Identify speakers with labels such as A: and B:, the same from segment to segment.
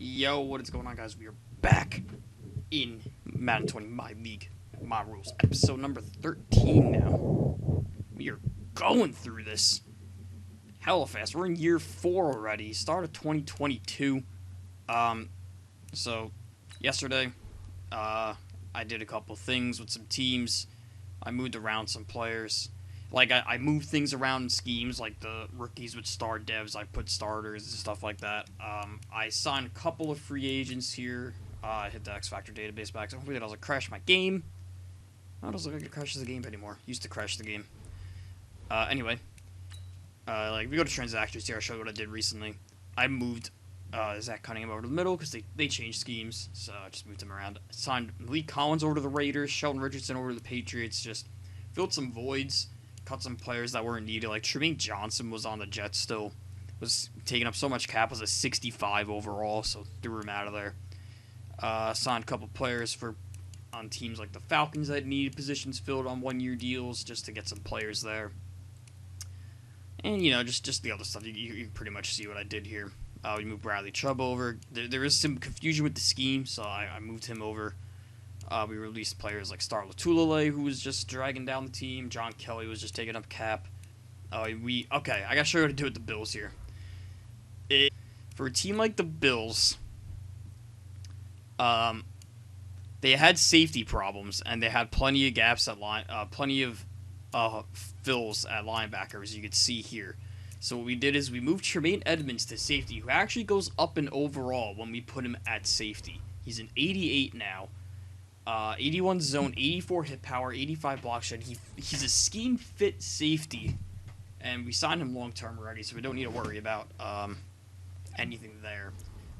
A: Yo, what is going on, guys? We are back in Madden 20, My League, My Rules, episode number 13 now. We are going through this hella fast. We're in year 4 already, start of 2022. So, yesterday, I did a couple things with some teams. I moved around some players. I moved things around in schemes, like the rookies with star devs, I put starters and stuff like that. I signed a couple of free agents here. I hit the X Factor database back, so hopefully that doesn't crash my game. I don't look like it crashes the game anymore. Used to crash the game. Anyway, we go to transactions here. I'll show you what I did recently. I moved Zach Cunningham over to the middle because they changed schemes, so I just moved him around. Signed Malik Collins over to the Raiders, Sheldon Richardson over to the Patriots, just filled some voids. Cut some players that weren't needed. Like Tremaine Johnson was on the Jets still. Was taking up so much cap. Was a 65 overall, so threw him out of there. Signed a couple players on teams like the Falcons that needed positions filled on one-year deals just to get some players there. And, just the other stuff. You pretty much see what I did here. We moved Bradley Chubb over. There is some confusion with the scheme, so I moved him over. We released players like Star Lotulelei, who was just dragging down the team. John Kelly was just taking up cap. Okay, I gotta show you what to do with the Bills here. For a team like the Bills, they had safety problems, and they had plenty of gaps at plenty of fills at linebacker, as you can see here. So what we did is we moved Tremaine Edmonds to safety, who actually goes up in overall when we put him at safety. He's an 88 now. 81 zone, 84 hit power, 85 block shed. He's a scheme fit safety, and we signed him long term already, so we don't need to worry about anything there,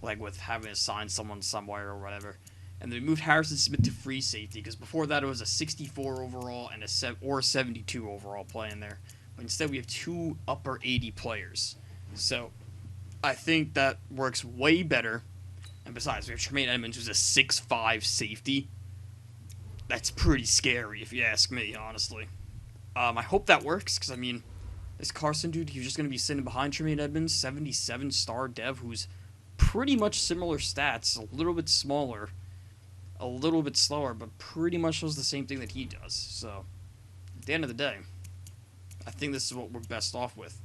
A: like with having to sign someone somewhere or whatever. And then we moved Harrison Smith to free safety because before that it was a 64 overall and a 72 overall playing there. But instead we have 2 upper 80 players, so I think that works way better. And besides, we have Tremaine Edmonds, who's a 6'5 safety. That's pretty scary, if you ask me, honestly. I hope that works, because, this Carson dude, he's just going to be sitting behind Tremaine Edmonds, 77 star dev, who's pretty much similar stats, a little bit smaller, a little bit slower, but pretty much does the same thing that he does. So, at the end of the day, I think this is what we're best off with.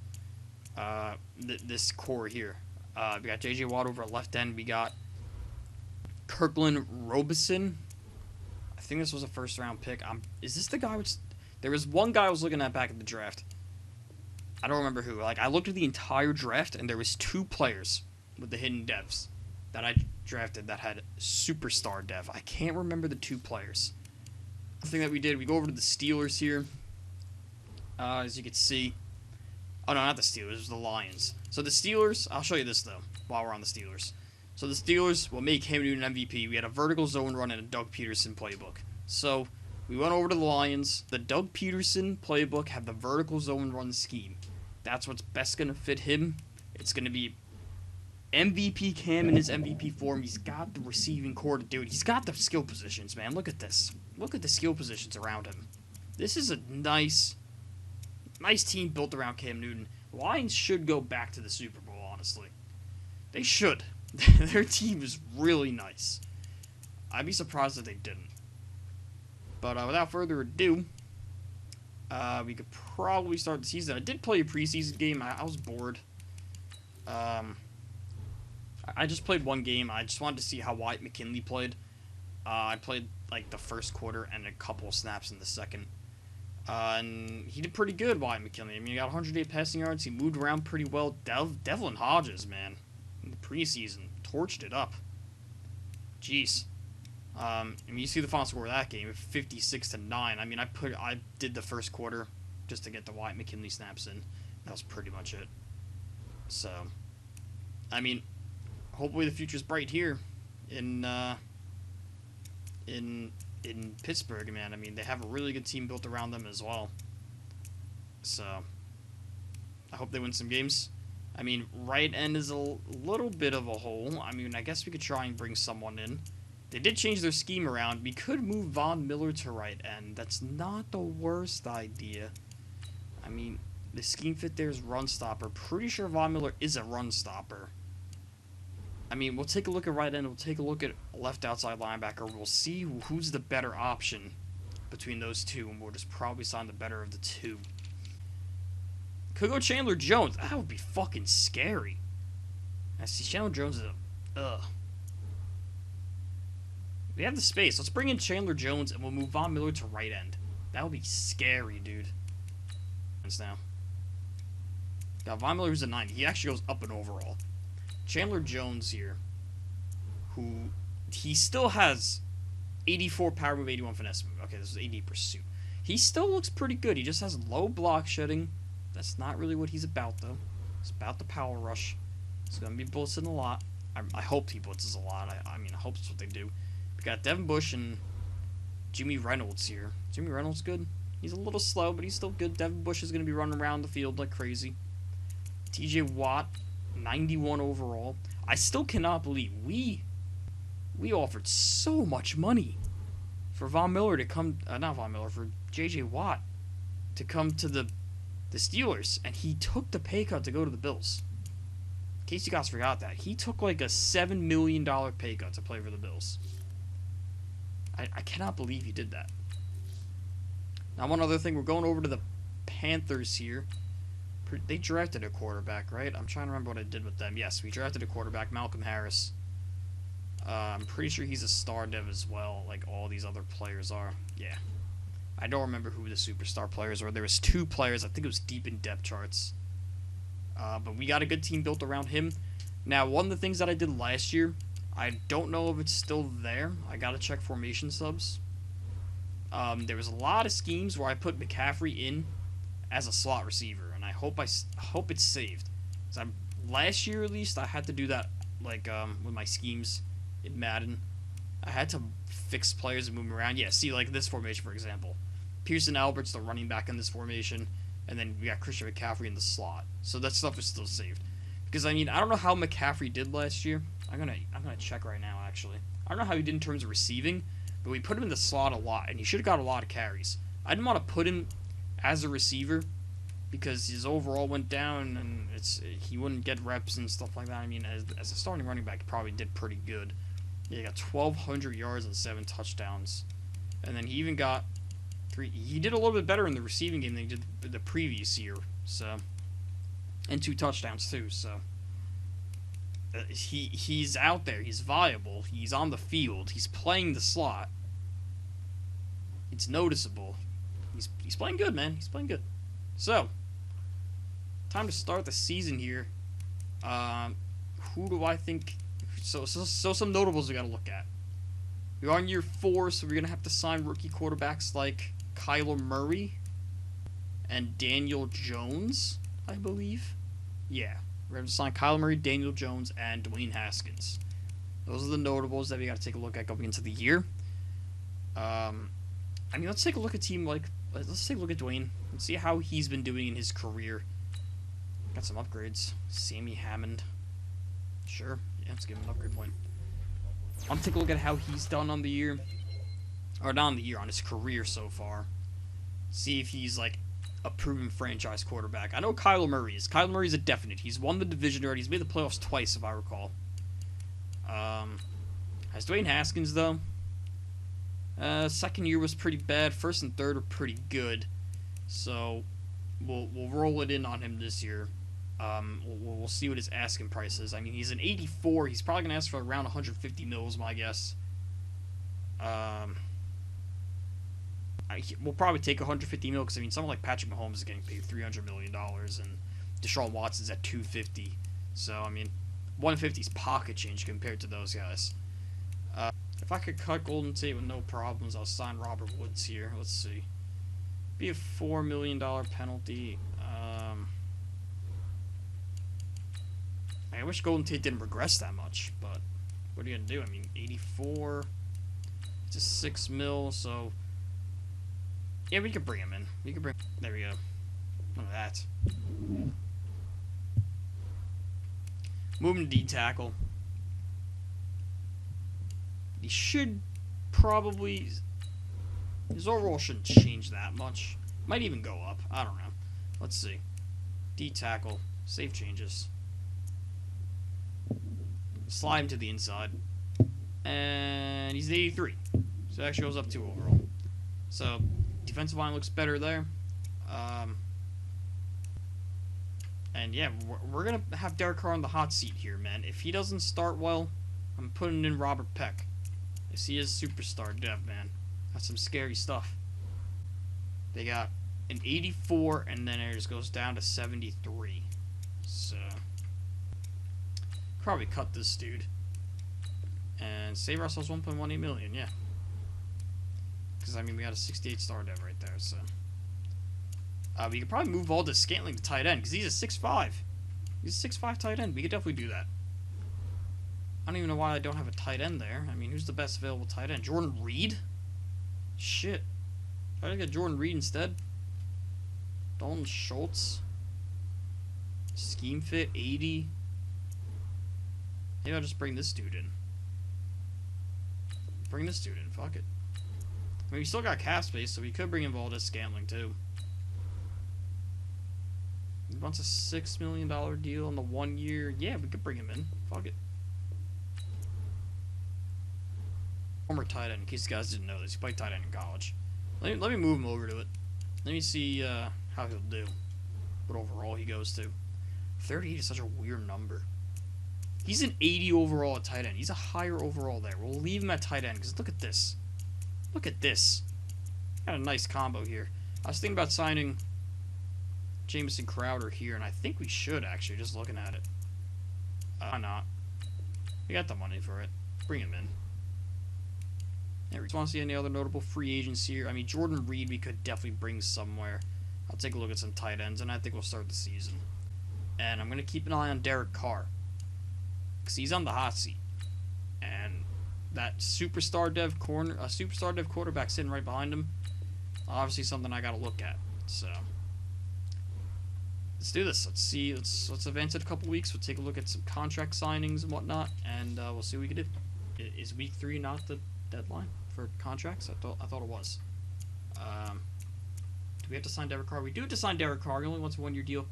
A: This core here. We got J.J. Watt over at left end. We got Kirkland Robeson. I think this was a first-round pick. Is this the guy there was one guy I was looking at back at the draft. I don't remember who. I looked at the entire draft, and there was 2 players with the hidden devs that I drafted that had superstar dev. I can't remember the 2 players. The thing that we did, we go over to the Steelers here. As you can see. Oh, no, not the Steelers. It was the Lions. So the Steelers, I'll show you this, though, while we're on the Steelers. So the Steelers will make Cam Newton MVP. We had a vertical zone run and a Doug Peterson playbook. So we went over to the Lions. The Doug Peterson playbook had the vertical zone run scheme. That's what's best going to fit him. It's going to be MVP Cam in his MVP form. He's got the receiving core to do it. He's got the skill positions, man. Look at this. Look at the skill positions around him. This is a nice team built around Cam Newton. Lions should go back to the Super Bowl, honestly. They should. Their team is really nice. I'd be surprised if they didn't. But without further ado, we could probably start the season. I did play a preseason game. I was bored. I just played one game. I just wanted to see how Wyatt McKinley played. I played the first quarter and a couple of snaps in the second. And he did pretty good, Wyatt McKinley. He got 108 passing yards. He moved around pretty well. Devlin Hodges, man. In the preseason, torched it up. Jeez. You see the final score of that game, 56-9. I did the first quarter just to get the Wyatt McKinley snaps in. That was pretty much it. So, hopefully the future's bright here in Pittsburgh, man. They have a really good team built around them as well. So, I hope they win some games. Right end is a little bit of a hole. I guess we could try and bring someone in. They did change their scheme around. We could move Von Miller to right end. That's not the worst idea. The scheme fit there is run stopper. Pretty sure Von Miller is a run stopper. I mean, we'll take a look at right end. We'll take a look at left outside linebacker. We'll see who's the better option between those two, and we'll just probably sign the better of the two. Could go Chandler Jones. That would be fucking scary. I see Chandler Jones is a... Ugh. We have the space. Let's bring in Chandler Jones, and we'll move Von Miller to right end. That would be scary, dude. Now. Got Von Miller, who's a 90. He actually goes up in overall. Chandler Jones here, who he still has 84 power move, 81 finesse move. Okay, this is 80 pursuit. He still looks pretty good. He just has low block shedding. That's not really what he's about, though. It's about the power rush. He's going to be blitzing a lot. I hope he blitzes a lot. I mean, I hope that's what they do. We got Devin Busch and Jimmie Reynolds here. Jimmie Reynolds good. He's a little slow, but he's still good. Devin Busch is going to be running around the field like crazy. TJ Watt, 91 overall. I still cannot believe we offered so much money for Von Miller to come, not Von Miller, for JJ Watt to come to the Steelers, and he took the pay cut to go to the Bills. In case you guys forgot that, he took like a $7 million pay cut to play for the Bills. I cannot believe he did that. Now, one other thing, we're going over to the Panthers here. They drafted a quarterback, right? I'm trying to remember what I did with them. Yes, we drafted a quarterback, Malcolm Harris. I'm pretty sure he's a star dev as well, like all these other players are. Yeah. I don't remember who the superstar players were. There was 2 players. I think it was deep in depth charts. But we got a good team built around him. Now, one of the things that I did last year, I don't know if it's still there. I got to check formation subs. There was a lot of schemes where I put McCaffrey in as a slot receiver, and I hope it's saved. So last year at least, I had to do that like with my schemes in Madden. I had to fix players and move them around. Yeah, see, like this formation, for example. Pearson Albert's the running back in this formation, and then we got Christian McCaffrey in the slot. So that stuff is still saved. Because I mean, I don't know how McCaffrey did last year. I'm gonna check right now actually. I don't know how he did in terms of receiving, but we put him in the slot a lot, and he should have got a lot of carries. I didn't want to put him as a receiver because his overall went down, and he wouldn't get reps and stuff like that. I mean, as a starting running back, he probably did pretty good. Yeah, he got 1,200 yards and 7 touchdowns, and then he even got 3. He did a little bit better in the receiving game than he did the previous year. So, and 2 touchdowns too. So. He's out there. He's viable. He's on the field. He's playing the slot. It's noticeable. He's playing good, man. He's playing good. So, time to start the season here. Who do I think? So some notables we got to look at. We're on year 4, so we're gonna have to sign rookie quarterbacks like Kyler Murray and Daniel Jones, I believe. Yeah. We're going to sign Kyler Murray, Daniel Jones, and Dwayne Haskins. Those are the notables that we got to take a look at going into the year. I mean, let's take a look at let's take a look at Dwayne and see how he's been doing in his career. Got some upgrades. Sammy Hammond. Sure. Yeah, let's give him an upgrade point. I want to take a look at how he's done on the year. Or not on the year, on his career so far. See if he's, like, a proven franchise quarterback. I know Kyler Murray is. Kyler Murray's a definite. He's won the division already. He's made the playoffs twice, if I recall. Has Dwayne Haskins, though? Second year was pretty bad. First and third were pretty good. So, we'll roll it in on him this year. We'll see what his asking price is. I mean, he's an 84. He's probably going to ask for around 150 mils, my guess. We'll probably take 150 mil because I mean, someone like Patrick Mahomes is getting paid $300 million, and Deshaun Watson's at 250. So I mean, 150 is pocket change compared to those guys. If I could cut Golden Tate with no problems, I'll sign Robert Woods here. Let's see. Be a $4 million penalty. I wish Golden Tate didn't regress that much, but what are you gonna do? I mean, 84. It's a 6 mil, so. Yeah, we could bring him in. There we go. Look at that. Moving to D-tackle. He should probably... His overall shouldn't change that much. Might even go up. I don't know. Let's see. D-tackle. Save changes. Slide him to the inside. And he's an 83. So that actually goes up 2 overall. So, defensive line looks better there. And yeah, we're going to have Derek Carr on the hot seat here, man. If he doesn't start well, I'm putting in Robert Peck. If he is superstar dev, man. That's some scary stuff. They got an 84, and then it just goes down to 73. So, probably cut this dude. And save ourselves 1.18 million, yeah. Because, I mean, we got a 68 star dev right there, so. We could probably move Valdez Scantling to tight end, because he's a 6'5". He's a 6'5 tight end. We could definitely do that. I don't even know why I don't have a tight end there. I mean, who's the best available tight end? Jordan Reed? Shit. Try to get Jordan Reed instead. Dalton Schultz. Scheme fit, 80. Maybe I'll just bring this dude in. Bring this dude in, fuck it. I mean, we still got cap space, so we could bring in Valdez Scantling, too. He wants a $6 million deal on the 1 year. Yeah, we could bring him in. Fuck it. Former tight end, in case you guys didn't know this. He played tight end in college. Let me move him over to it. Let me see how he'll do. What overall he goes to. 38 is such a weird number. He's an 80 overall at tight end. He's a higher overall there. We'll leave him at tight end, because look at this. Look at this. Got a nice combo here. I was thinking about signing Jamison Crowder here, and I think we should, actually, just looking at it. Why not? We got the money for it. Bring him in. Yeah, we want to see any other notable free agents here. I mean, Jordan Reed we could definitely bring somewhere. I'll take a look at some tight ends, and I think we'll start the season. And I'm going to keep an eye on Derek Carr, because he's on the hot seat. And that superstar dev quarterback sitting right behind him, obviously something I got to look at. So let's do this. Let's see. Let's advance it a couple weeks. We'll take a look at some contract signings and whatnot, and we'll see what we can do. Is week 3 not the deadline for contracts? I thought it was. Do we have to sign Derek Carr? We do have to sign Derek Carr. He only wants a 1-year deal.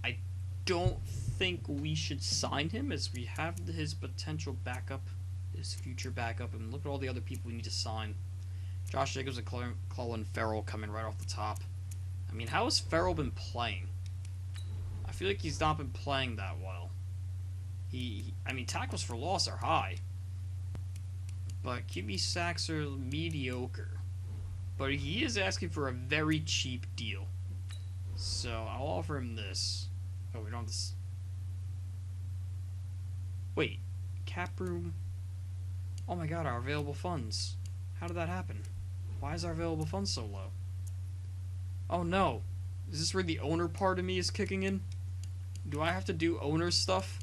A: I don't think we should sign him, as we have his potential backup, his future backup, and look at all the other people we need to sign. Josh Jacobs and Clelin Ferrell coming right off the top. I mean, how has Ferrell been playing? I feel like he's not been playing that well. I mean, tackles for loss are high, but QB sacks are mediocre. But he is asking for a very cheap deal, so I'll offer him this. Oh, we don't have this. Wait, cap room. Oh my god, our available funds. How did that happen? Why is our available funds so low? Oh no. Is this where the owner part of me is kicking in? Do I have to do owner stuff?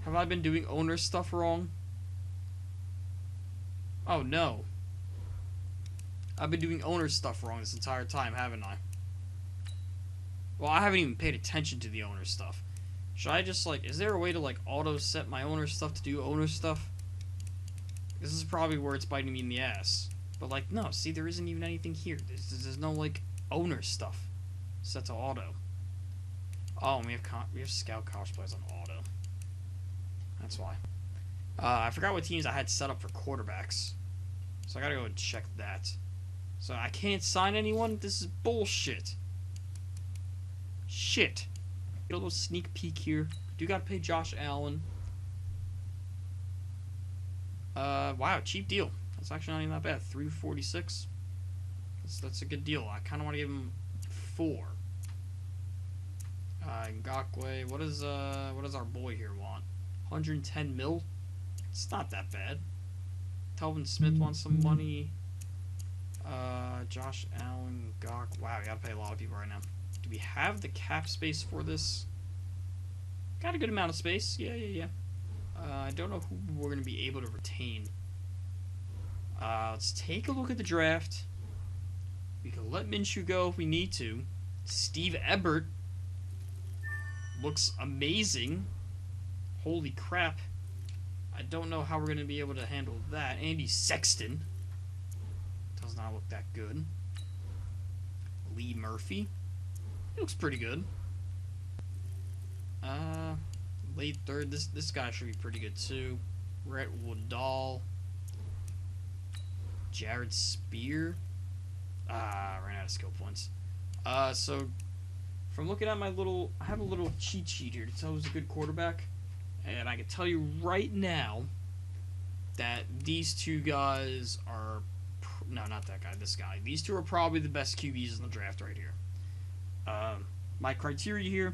A: Have I been doing owner stuff wrong? Oh no. I've been doing owner stuff wrong this entire time, haven't I? Well, I haven't even paid attention to the owner stuff. Should I just, like, is there a way to, like, auto-set my owner stuff to do owner stuff? This is probably where it's biting me in the ass. But, like, no, see, there isn't even anything here. There's no, like, owner stuff set to auto. Oh, and we have scout cosplays on auto. That's why. I forgot what teams I had set up for quarterbacks, so I gotta go and check that. So I can't sign anyone? This is bullshit. Shit. Get a little sneak peek here. Do gotta pay Josh Allen. Wow, cheap deal. That's actually not even that bad. $346. That's a good deal. I kind of want to give him 4. Ngakwe. What does our boy here want? 110 mil. It's not that bad. Telvin Smith wants some money. Josh Allen, Ngakwe. Wow, we gotta pay a lot of people right now. Do we have the cap space for this? Got a good amount of space. Yeah. I don't know who we're going to be able to retain. Let's take a look at the draft. We can let Minshew go if we need to. Steve Ebert looks amazing. Holy crap. I don't know how we're going to be able to handle that. Andy Sexton does not look that good. Lee Murphy. He looks pretty good. late third. This guy should be pretty good too. Rhett Woodall. Jared Spear. Ran out of skill points. So from looking at my little, I have a little cheat sheet here to tell who's a good quarterback, and I can tell you right now that these two guys are, no, not that guy, this guy. These two are probably the best QBs in the draft right here. My criteria here,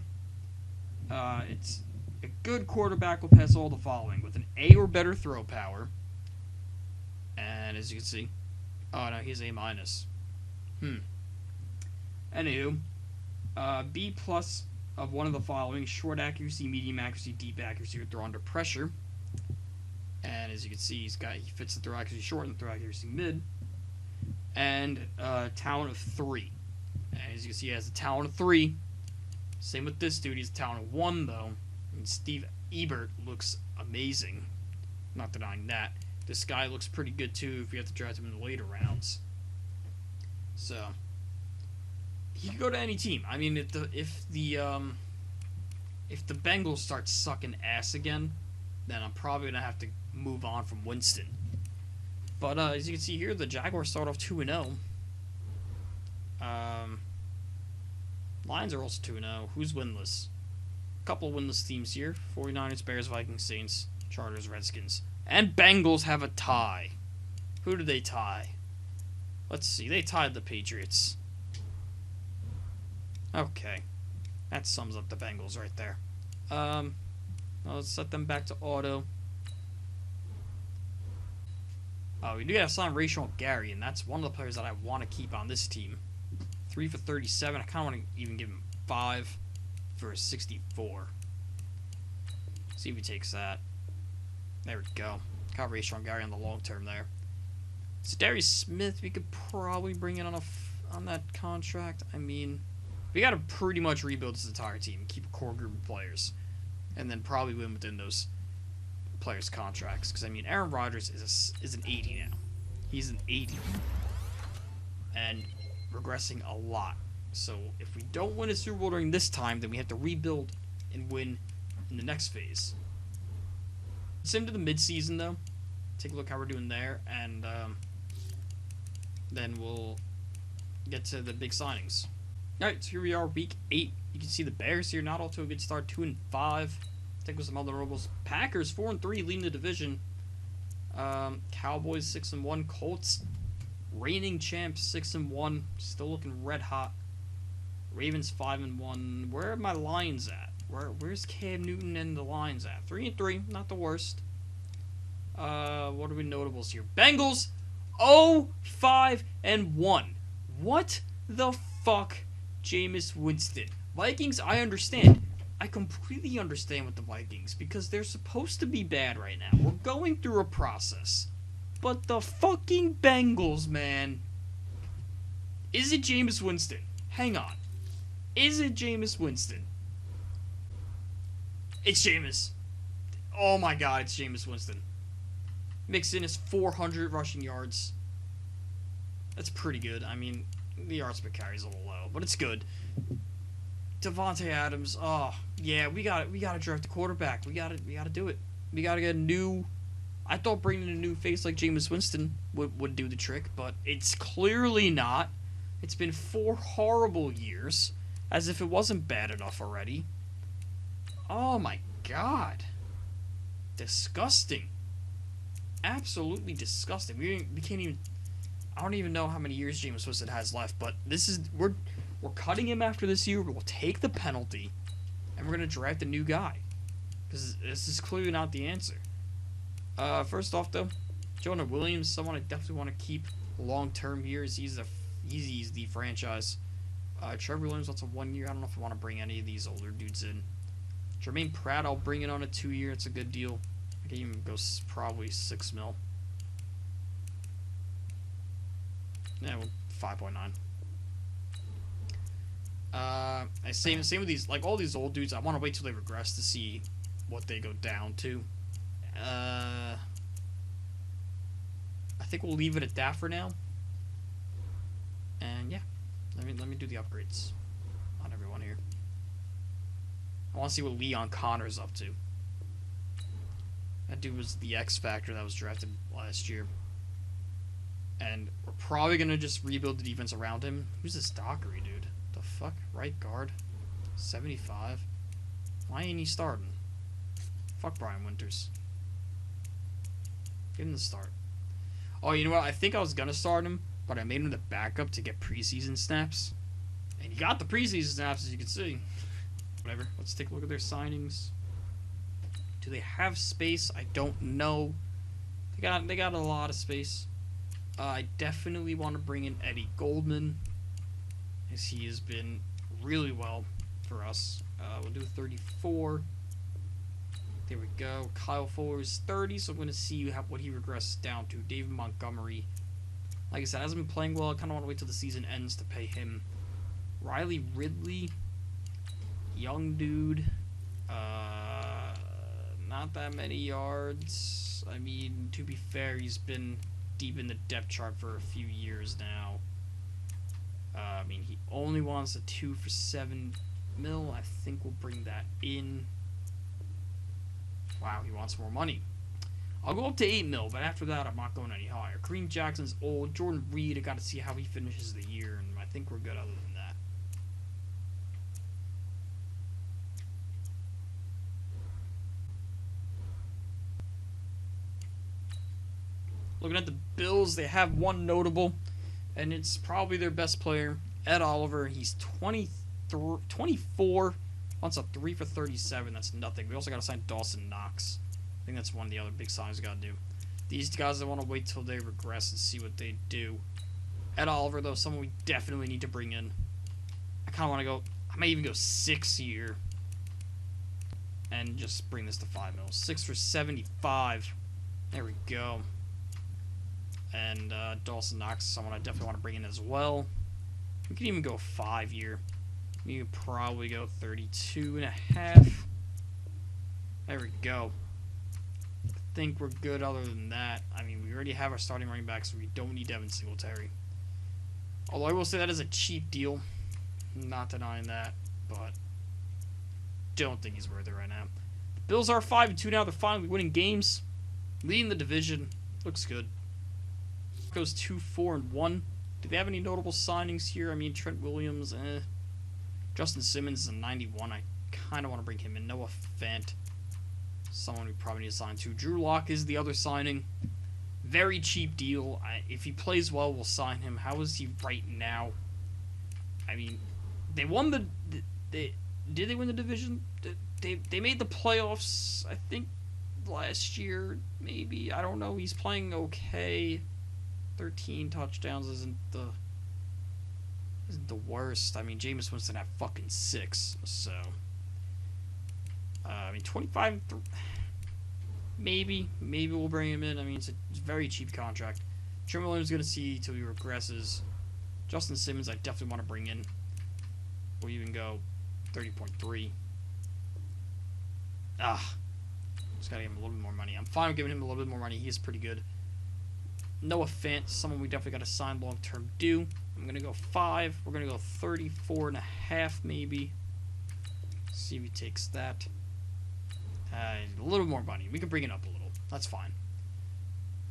A: it's a good quarterback will pass all the following: with an A or better throw power, and as you can see, oh no, he's A minus. Anywho, B plus of one of the following: short accuracy, medium accuracy, deep accuracy, or throw under pressure. And as you can see, he fits the throw accuracy short and throw accuracy mid. And talent of 3. And as you can see, he has a talent of 3. Same with this dude. He's a talent of 1 though. And Steve Ebert looks amazing. Not denying that. This guy looks pretty good too if you have to draft him in the later rounds. So he could go to any team. I mean, if the Bengals start sucking ass again, then I'm probably gonna have to move on from Winston. But as you can see here, the Jaguars start off 2-0. Lions are also 2-0. Who's winless? A couple of winless teams here: 49ers, Bears, Vikings, Saints, Chargers, Redskins, and Bengals have a tie. Who did they tie? Let's see. They tied the Patriots. Okay, that sums up the Bengals right there. Let's set them back to auto. We do have to sign Rashawn Gary, and that's one of the players that I want to keep on this team. 3 for 37. I kind of want to even give him 5 for 64. See if he takes that. There we go. Got Rashawn Gary on the long term there. So Darius Smith, we could probably bring in on that contract. I mean, we got to pretty much rebuild this entire team, keep a core group of players, and then probably win within those players' contracts. Because I mean, Aaron Rodgers is an 80 now. He's an 80 and regressing a lot. So if we don't win a Super Bowl during this time, then we have to rebuild and win in the next phase. Same to the midseason though. Take a look how we're doing there, and then we'll get to the big signings. Alright, so here we are, week 8. You can see the Bears here, not off to a good start, 2-5. Stick with some other notables. Packers 4-3, leading the division. Cowboys 6-1. Colts, reigning champs, 6-1, still looking red hot. Ravens 5-1. Where are my Lions at? Where's Cam Newton and the Lions at? 3-3, not the worst. What are we notables here? Bengals 0-5-1. What the fuck, Jameis Winston? Vikings, I understand. I completely understand with the Vikings because they're supposed to be bad right now. We're going through a process. But the fucking Bengals, man. Is it Jameis Winston? Hang on. Is it Jameis Winston? It's Jameis. Oh my god, it's Jameis Winston. Mixon is 400 rushing yards. That's pretty good. I mean, the yards per carry is a little low, but it's good. Devontae Adams. Oh yeah, we got to draft a quarterback. We got to do it. We got to get a new. I thought bringing in a new face like Jameis Winston would do the trick, but it's clearly not. It's been 4 horrible years, as if it wasn't bad enough already. Oh my god. Disgusting. Absolutely disgusting. We can't even. I don't even know how many years Jameis Winston has left, but this is we're cutting him after this year. We'll take the penalty, and we're gonna draft a new guy, because this is clearly not the answer. First off though, Jonah Williams, someone I definitely want to keep long term here. He's the franchise. Trevor Williams, that's a 1 year. I don't know if I want to bring any of these older dudes in. Jermaine Pratt, I'll bring it on a 2 year. It's a good deal. I can even go probably $6 million. Yeah, well, 5.9. Same with these, like all these old dudes. I want to wait till they regress to see what they go down to. I think we'll leave it at that for now. And yeah, let me do the upgrades on everyone here. I want to see what Leon Connor's up to. That dude was the X Factor that was drafted last year. And we're probably going to just rebuild the defense around him. Who's this Dockery dude? The fuck? Right guard? 75? Why ain't he starting? Fuck Brian Winters. Give him the start. Oh, you know what? I think I was going to start him, but I made him the backup to get preseason snaps. And he got the preseason snaps, as you can see. Whatever. Let's take a look at their signings. Do they have space? I don't know. They got a lot of space. I definitely want to bring in Eddie Goldman, as he has been really well for us. We'll do 34. There we go. Kyle Fuller is 30, so I'm going to see what he regresses down to. David Montgomery, like I said, hasn't been playing well. I kind of want to wait till the season ends to pay him. Riley Ridley, young dude. Not that many yards. I mean, to be fair, he's been deep in the depth chart for a few years now. I mean, he only wants a 2 for $7 million. I think we'll bring that in. Wow, he wants more money. I'll go up to $8 million, but after that, I'm not going any higher. Kareem Jackson's old. Jordan Reed, I got to see how he finishes the year, and I think we're good other than that. Looking at the Bills, they have one notable, and it's probably their best player, Ed Oliver. He's 24, wants a 3 for 37. That's nothing. We also got to sign Dawson Knox. I think that's one of the other big signs we got to do. These guys, I want to wait till they regress and see what they do. Ed Oliver, though, someone we definitely need to bring in. I kind of want to go, I may even go 6 here and just bring this to $5 million. 6 for 75. There we go. And Dawson Knox is someone I definitely want to bring in as well. We can even go 5 here. You could probably go 32.5. There we go. I think we're good other than that. I mean, we already have our starting running back, so we don't need Devin Singletary. Although I will say that is a cheap deal. Not denying that, but don't think he's worth it right now. The Bills are 5-2 now. They're finally winning games. Leading the division. Looks good. Goes 2-4-1. Do they have any notable signings here? I mean, Trent Williams, Justin Simmons is a 91. I kind of want to bring him in. Noah Fant, someone we probably need to sign to. Drew Lock is the other signing. Very cheap deal. If he plays well, we'll sign him. How is he right now? I mean, they won the... Did they win the division? They made the playoffs, I think, last year, maybe. I don't know. He's playing okay. 13 touchdowns isn't the worst. I mean, Jameis Winston had fucking 6, so I mean 25. Maybe we'll bring him in. I mean, it's a very cheap contract. Jonah Williams gonna see till he regresses. Justin Simmons, I definitely want to bring in. We'll even go 30.3. Just gotta give him a little bit more money. I'm fine with giving him a little bit more money. He is pretty good. Noah Fant, someone we definitely got to sign long-term due. I'm going to go 5. We're going to go 34.5 maybe. See if he takes that. A little more money. We can bring it up a little. That's fine.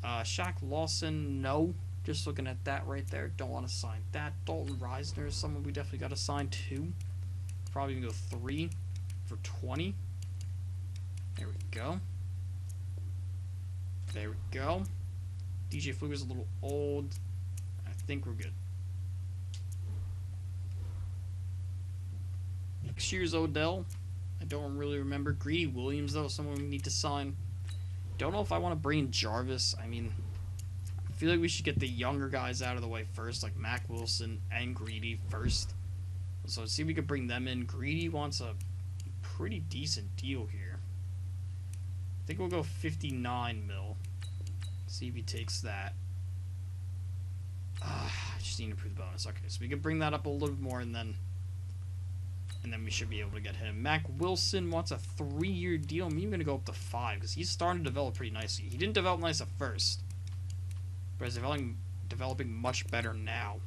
A: Shaq Lawson, no. Just looking at that right there. Don't want to sign that. Dalton Reisner is someone we definitely got to sign 2. Probably going to go 3 for 20. There we go. There we go. DJ Fluker's a little old. I think we're good. Next year's Odell. I don't really remember. Greedy Williams, though, someone we need to sign. Don't know if I want to bring in Jarvis. I mean, I feel like we should get the younger guys out of the way first, like Mac Wilson and Greedy first. So let's see if we can bring them in. Greedy wants a pretty decent deal here. I think we'll go 59 mil. See if he takes that. I just need to improve the bonus. Okay, so we can bring that up a little bit more, and then we should be able to get him. Mac Wilson wants a 3-year deal. I'm even going to go up to 5 because he's starting to develop pretty nicely. He didn't develop nice at first, but he's developing much better now.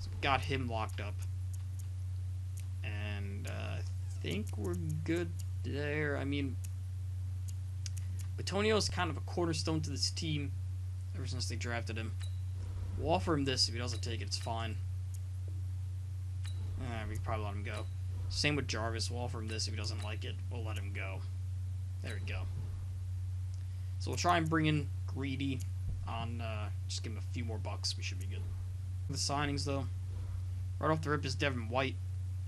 A: So we got him locked up, and I think we're good there. I mean, Bitonio's kind of a cornerstone to this team ever since they drafted him. We'll offer him this. If he doesn't take it, it's fine. We can probably let him go. Same with Jarvis. We'll offer him this. If he doesn't like it, we'll let him go. There we go. So we'll try and bring in Greedy on, just give him a few more bucks. We should be good. The signings, though. Right off the rip is Devin White.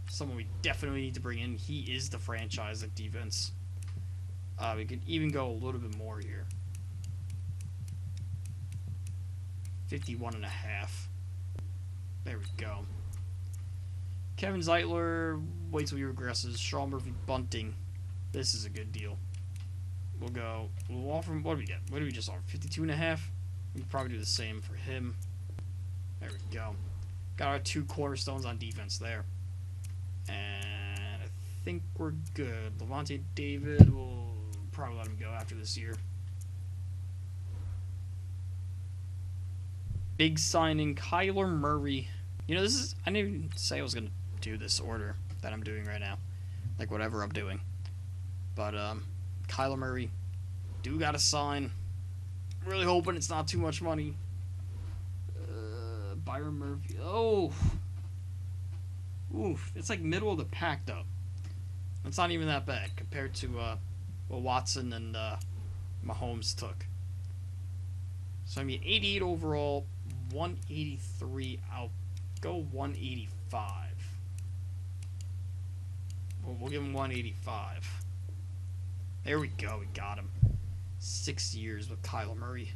A: Someone we definitely need to bring in. He is the franchise at defense. We could even go a little bit more here. 51.5. There we go. Kevin Zeitler, wait till he regresses. Sean Murphy Bunting. This is a good deal. We'll offer him, what do we get? What do we just offer? 52.5? We could probably do the same for him. There we go. Got our 2 cornerstones on defense there. And I think we're good. Levante David, we'll probably let him go after this year. Big signing, Kyler Murray. You know, I didn't even say I was going to do this order that I'm doing right now. Like, whatever I'm doing. But, Kyler Murray, do got to sign. Really hoping it's not too much money. Byron Murphy. Oh. Oof. It's like middle of the pack, though. It's not even that bad compared to what Watson and Mahomes took. So, I mean, 88 overall, 183. I'll go 185. We'll give him 185. There we go. We got him. 6 years with Kyler Murray.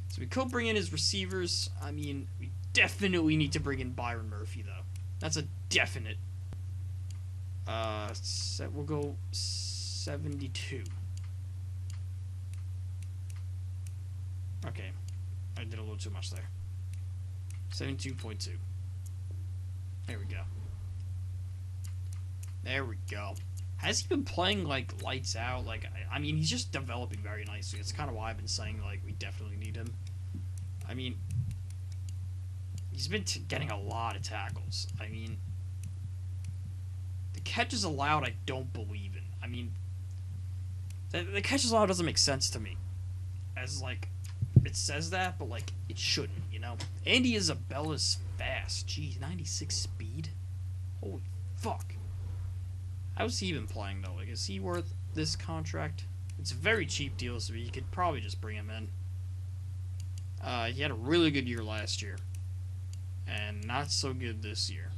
A: So we could bring in his receivers. I mean, we definitely need to bring in Byron Murphy, though. That's a definite. We'll go 72. Okay. I did a little too much there. 72.2. There we go. There we go. Has he been playing, like, lights out? Like, I mean, he's just developing very nicely. It's kind of why I've been saying, like, we definitely need him. I mean, he's been getting a lot of tackles. I mean, the catches allowed, I don't believe in. I mean, the catches allowed doesn't make sense to me. As, like, it says that, but, like, it shouldn't, you know? Andy Isabella's fast. Jeez, 96 speed? Holy fuck. How's he even playing, though? Like, is he worth this contract? It's a very cheap deal, so you could probably just bring him in. He had a really good year last year. And not so good this year.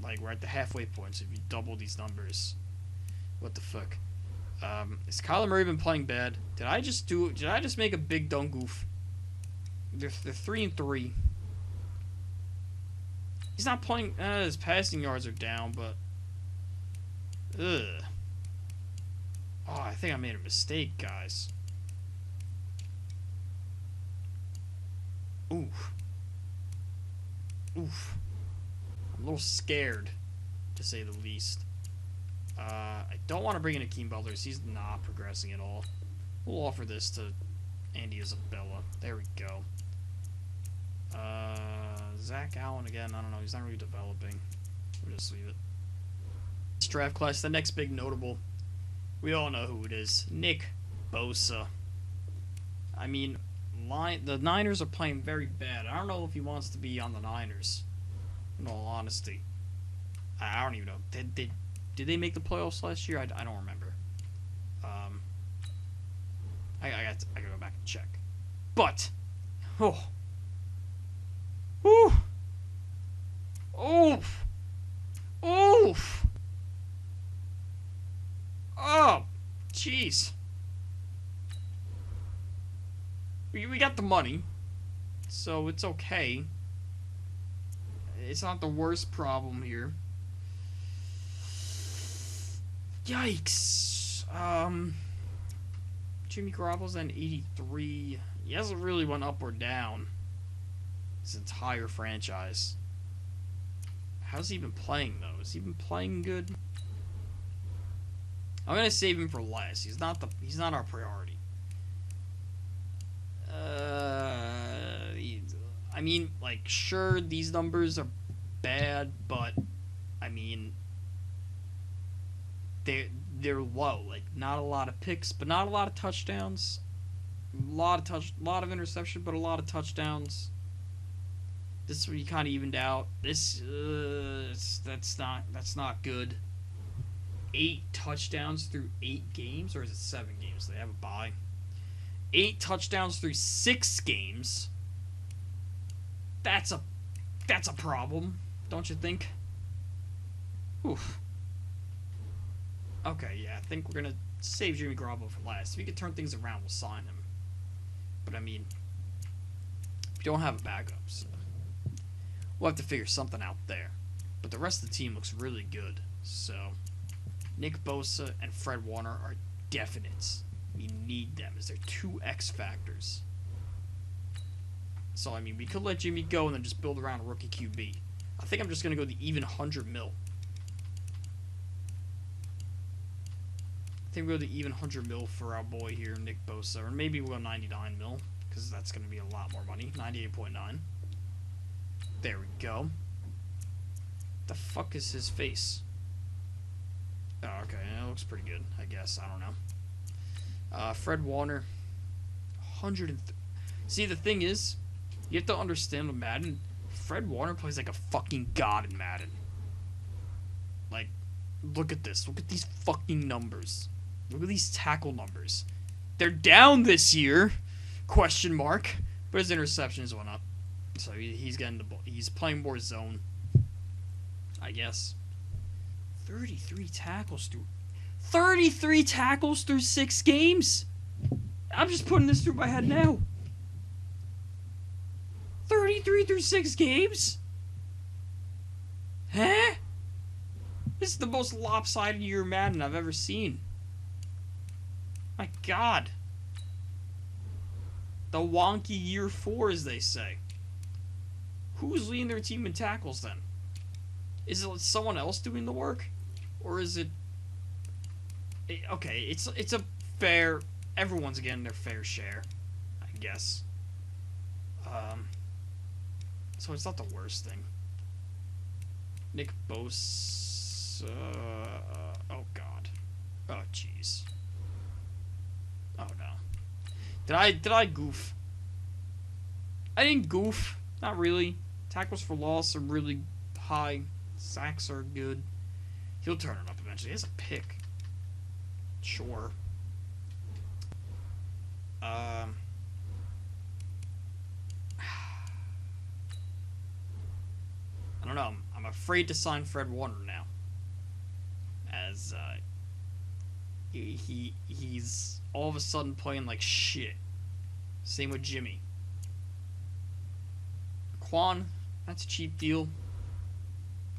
A: Like, we're at the halfway point, so if you double these numbers, what the fuck? Has Kyler Murray been playing bad? Did I just make a big dumb goof? They're 3-3. He's not playing. His passing yards are down, but ugh. Oh, I think I made a mistake, guys. Oof. Oof. I'm a little scared, to say the least. I don't want to bring in Akeem Butler. He's not progressing at all. We'll offer this to Andy Isabella. There we go. Zach Allen again. I don't know. He's not really developing. We'll just leave it. This draft class, the next big notable. We all know who it is. Nick Bosa. I mean, the Niners are playing very bad. I don't know if he wants to be on the Niners. In all honesty, I don't even know. Did they make the playoffs last year? I don't remember. I gotta go back and check. But, oh. Ooh. Oof. Oof. Oh, jeez. We got the money, so it's okay. It's not the worst problem here. Yikes. Jimmy Garoppolo's at 83. He hasn't really went up or down his entire franchise. How's he been playing, though? Has he been playing good? I'm gonna save him for last. He's not our priority. I mean, like, sure, these numbers are bad, but I mean, they're low. Like, not a lot of picks, but not a lot of touchdowns. A lot of interception, but a lot of touchdowns. This is where you kind of evened out. That's not good. 8 touchdowns through 8 games, or is it 7 games? They have a bye. 8 touchdowns through 6 games. That's a problem, don't you think? Oof. Okay, yeah, I think we're gonna save Jimmy Garoppolo for last. If we could turn things around, we'll sign him. But I mean, we don't have a backup, so we'll have to figure something out there. But the rest of the team looks really good. So Nick Bosa and Fred Warner are definites. We need them as they're 2 X factors. So I mean, we could let Jimmie go and then just build around a rookie QB. I think I'm just gonna go the even 100 mil. I think we'll go the even 100 mil for our boy here, Nick Bosa, or maybe we'll go 99 mil because that's gonna be a lot more money. 98.9. There we go. The fuck is his face? Oh, okay, it looks pretty good, I guess. I don't know. Fred Warner, 100. See, the thing is, you have to understand with Madden, Fred Warner plays like a fucking god in Madden. Like, look at this. Look at these fucking numbers. Look at these tackle numbers. They're down this year, question mark, but his interceptions went up. So he's getting the ball. He's playing more zone, I guess. 33 tackles through 6 games. I'm just putting this through my head now. 33 through 6 games? Huh? This is the most lopsided year Madden I've ever seen. My God. The wonky year 4, as they say. Who's leading their team in tackles then? Is it someone else doing the work? Or is it... Okay, it's a fair... Everyone's getting their fair share, I guess. So it's not the worst thing. Nick Bosa... oh, God. Oh, jeez. Oh, no. Did I goof? I didn't goof. Not really. Tackles for loss are really high. Sacks are good. He'll turn it up eventually. He has a pick. Sure. I don't know. I'm afraid to sign Fred Warner now. As he's all of a sudden playing like shit. Same with Jimmie. Quan, that's a cheap deal.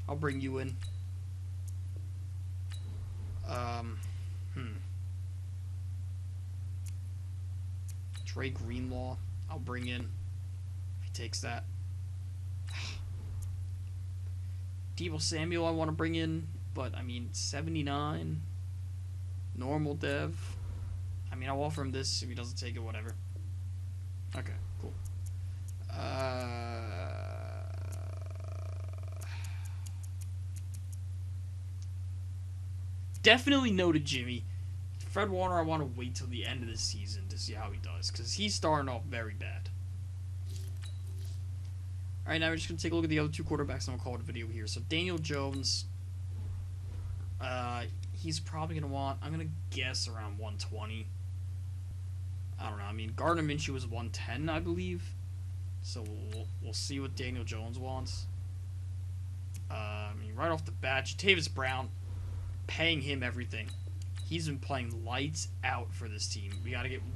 A: I'll bring you in. Dre Greenlaw, I'll bring in if he takes that. Deebo Samuel, I want to bring in, but I mean 79, normal dev. I mean, I'll offer him this if he doesn't take it, whatever. Okay, cool. Definitely no to Jimmie. Fred Warner, I want to wait till the end of the season to see how he does, because he's starting off very bad. Alright, now we're just going to take a look at the other 2 quarterbacks, and I'll call it a video here. So, Daniel Jones, he's probably going to want, I'm going to guess, around 120. I don't know. I mean, Gardner Minshew was 110, I believe. So, we'll see what Daniel Jones wants. I mean, right off the bat, Jatavis Brown, paying him everything. He's been playing lights out for this team.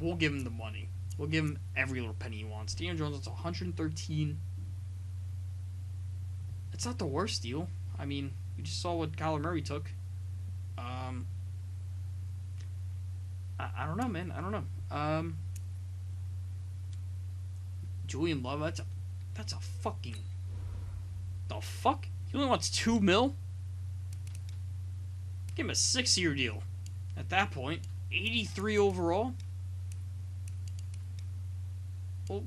A: We'll give him the money. We'll give him every little penny he wants. Daniel Jones, it's 113. It's not the worst deal. I mean, we just saw what Kyler Murray took. I don't know, man. I don't know. Julian Love, that's a fucking... The fuck? He only wants 2 mil? Give him a 6-year deal. At that point, 83 overall. Well,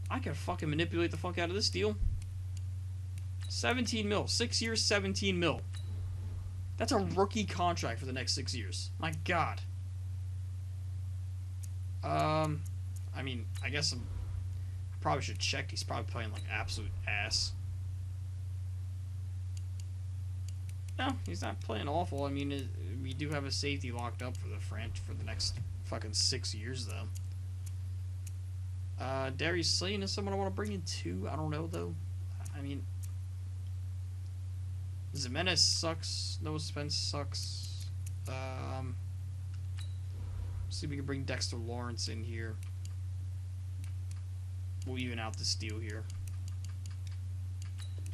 A: I could fucking manipulate the fuck out of this deal. 17 mil. 6 years, 17 mil. That's a rookie contract for the next 6 years. My God. I mean, I guess I probably should check. He's probably playing like absolute ass. No, he's not playing awful. I mean, we do have a safety locked up for the next fucking 6 years, though. Darius Slayton is someone I want to bring in too. I don't know though. I mean, Jimenez sucks. Noah Spence sucks. See if we can bring Dexter Lawrence in here. We'll even out this deal here.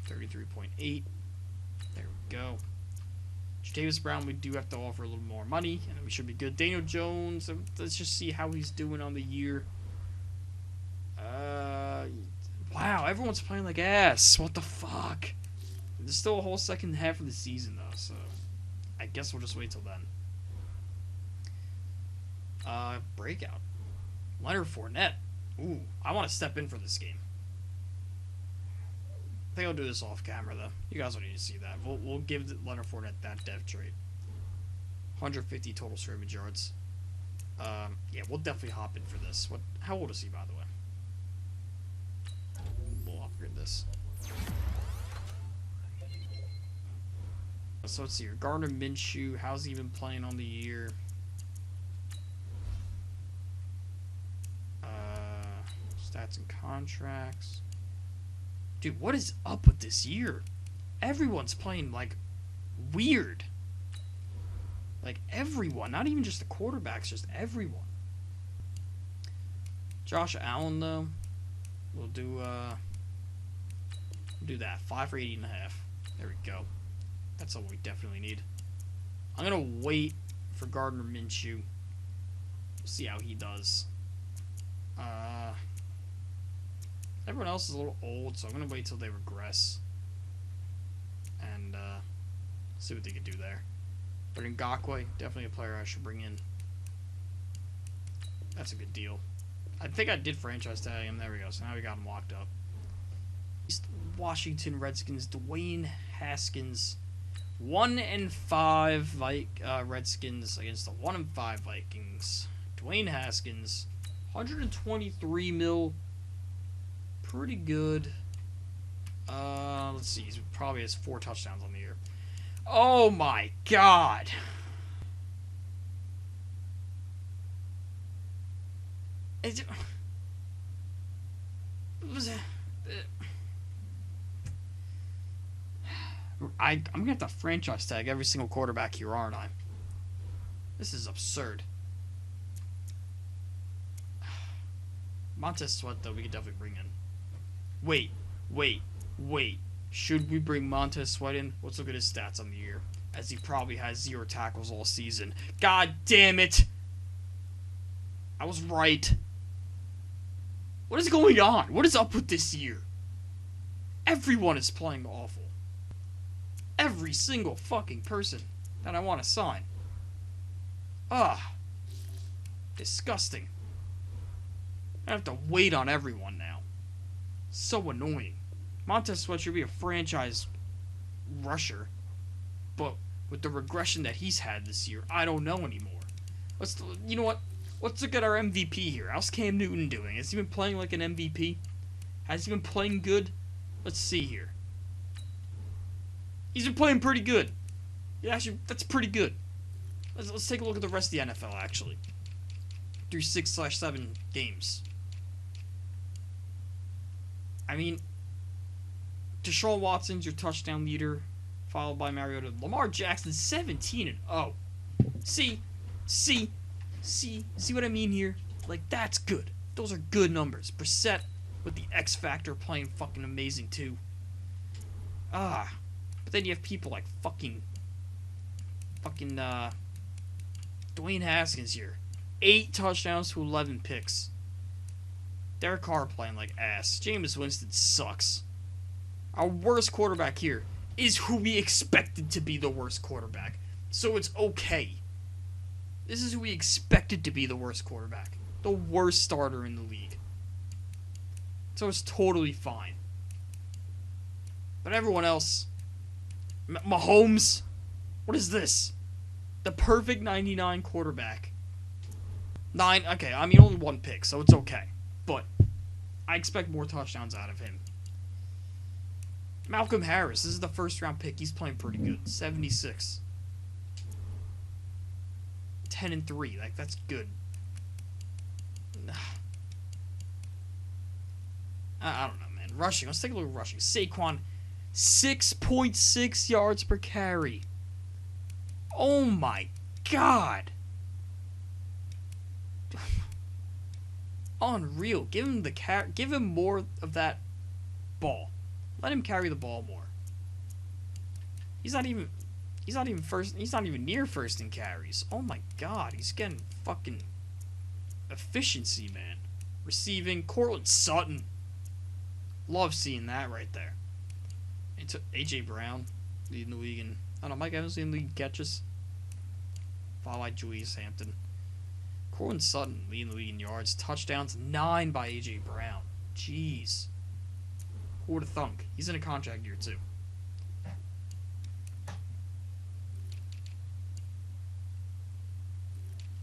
A: 33.8. There we go. Jatavis Brown, we do have to offer a little more money, and we should be good. Daniel Jones, let's just see how he's doing on the year. Wow, everyone's playing like ass. What the fuck? There's still a whole second half of the season, though, so I guess we'll just wait till then. Breakout. Leonard Fournette. Ooh, I want to step in for this game. I think I'll do this off camera, though. You guys don't need to see that. We'll give Leonard Fournette that dev trade. 150 total scrimmage yards. Yeah, we'll definitely hop in for this. How old is he, by the way? We'll upgrade this. So let's see here. Gardner Minshew, how's he been playing on the year? Stats and contracts. Dude, what is up with this year? Everyone's playing, like, weird. Like, everyone. Not even just the quarterbacks, just everyone. Josh Allen, though. We'll do that. 5 for 80.5. There we go. That's what we definitely need. I'm going to wait for Gardner Minshew. See how he does. Everyone else is a little old, so I'm going to wait till they regress. And see what they can do there. But Ngakoue, definitely a player I should bring in. That's a good deal. I think I did franchise tag him. There we go. So now we got him locked up. Washington Redskins, Dwayne Haskins. 1-5 Redskins against the 1-5 Vikings. Dwayne Haskins, 123 mil. Pretty good. Let's see. He probably has 4 touchdowns on the year. Oh my God. I'm gonna have to franchise tag every single quarterback here, aren't I? This is absurd. Montez Sweat, though, we could definitely bring in. Wait. Should we bring Montez Sweat in? Let's look at his stats on the year, as he probably has 0 tackles all season. God damn it! I was right. What is going on? What is up with this year? Everyone is playing awful. Every single fucking person that I want to sign. Disgusting. I have to wait on everyone now. So annoying. Montez Sweat should be a franchise rusher, but with the regression that he's had this year, I don't know anymore. You know what? Let's look at our MVP here. How's Cam Newton doing? Has he been playing like an MVP? Has he been playing good? Let's see here. He's been playing pretty good. Yeah, actually, that's pretty good. Let's take a look at the rest of the NFL, actually. Through 6/7 games. I mean, Deshaun Watson's your touchdown leader, followed by Mariota. Lamar Jackson, 17-0. See what I mean here? Like, that's good. Those are good numbers. Brissett with the X Factor playing fucking amazing, too. But then you have people like fucking Dwayne Haskins here. 8 touchdowns to 11 picks. Derek Carr playing like ass. Jameis Winston sucks. Our worst quarterback here is who we expected to be the worst quarterback. So it's okay. This is who we expected to be the worst quarterback. The worst starter in the league. So it's totally fine. But everyone else... Mahomes... What is this? The perfect 99 quarterback. 9, okay, I mean, only 1 pick, so it's okay. But I expect more touchdowns out of him. Malcolm Harris, this is the first round pick. He's playing pretty good. 76. 10-3, like, that's good. I don't know, man. Rushing, let's take a look at rushing. Saquon, 6.6 yards per carry. Oh my god. Unreal. Give him more of that ball. Let him carry the ball more. He's not even near first in carries. Oh my god, he's getting fucking efficiency, man. Receiving, Cortland Sutton. Love seeing that right there. Into A.J. Brown leading the league in, I don't know, Mike Evans leading the league in catches. Followed by Julius Hampton. Cortland Sutton leading the league in yards. Touchdowns, 9 by A.J. Brown. Jeez. Who would have thunk? He's in a contract year too.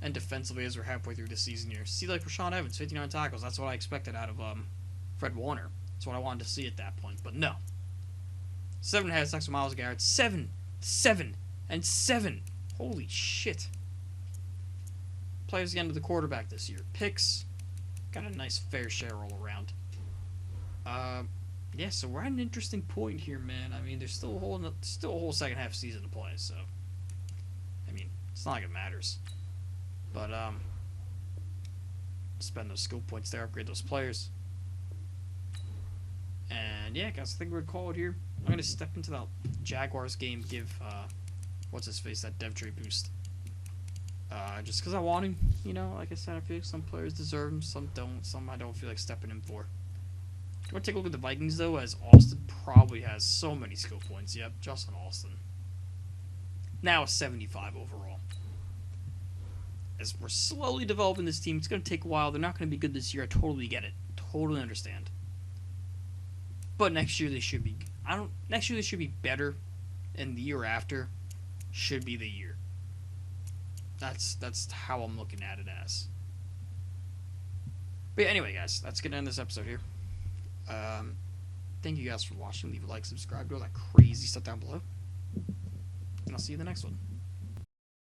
A: And defensively, as we're halfway through the season here, see, like Rashaan Evans, 59 tackles. That's what I expected out of Fred Warner. That's what I wanted to see at that point, but no. 7.5 sacks with Myles Garrett. 7, 7, and 7. Holy shit. Players again to the quarterback this year. Picks. Got a nice fair share all around. Yeah, so we're at an interesting point here, man. I mean, there's still a whole second half season to play, so I mean, it's not like it matters. But spend those skill points there, upgrade those players. And yeah, guys, I think we're gonna call it here. I'm gonna step into that Jaguars game, give what's his face that dev trade boost. Just because I want him, you know. Like I said, I feel like some players deserve him, some don't. Some I don't feel like stepping in for. I'm gonna take a look at the Vikings though, as Austin probably has so many skill points. Yep, Justin Austin. Now 75 overall. As we're slowly developing this team, it's gonna take a while. They're not gonna be good this year. I totally get it. Totally understand. But next year they should be. Next year they should be better, and the year after should be the year. That's how I'm looking at it as. But yeah, anyway, guys, that's gonna end this episode here. Thank you guys for watching. Leave a like, subscribe, do all that crazy stuff down below, and I'll see you in the next one.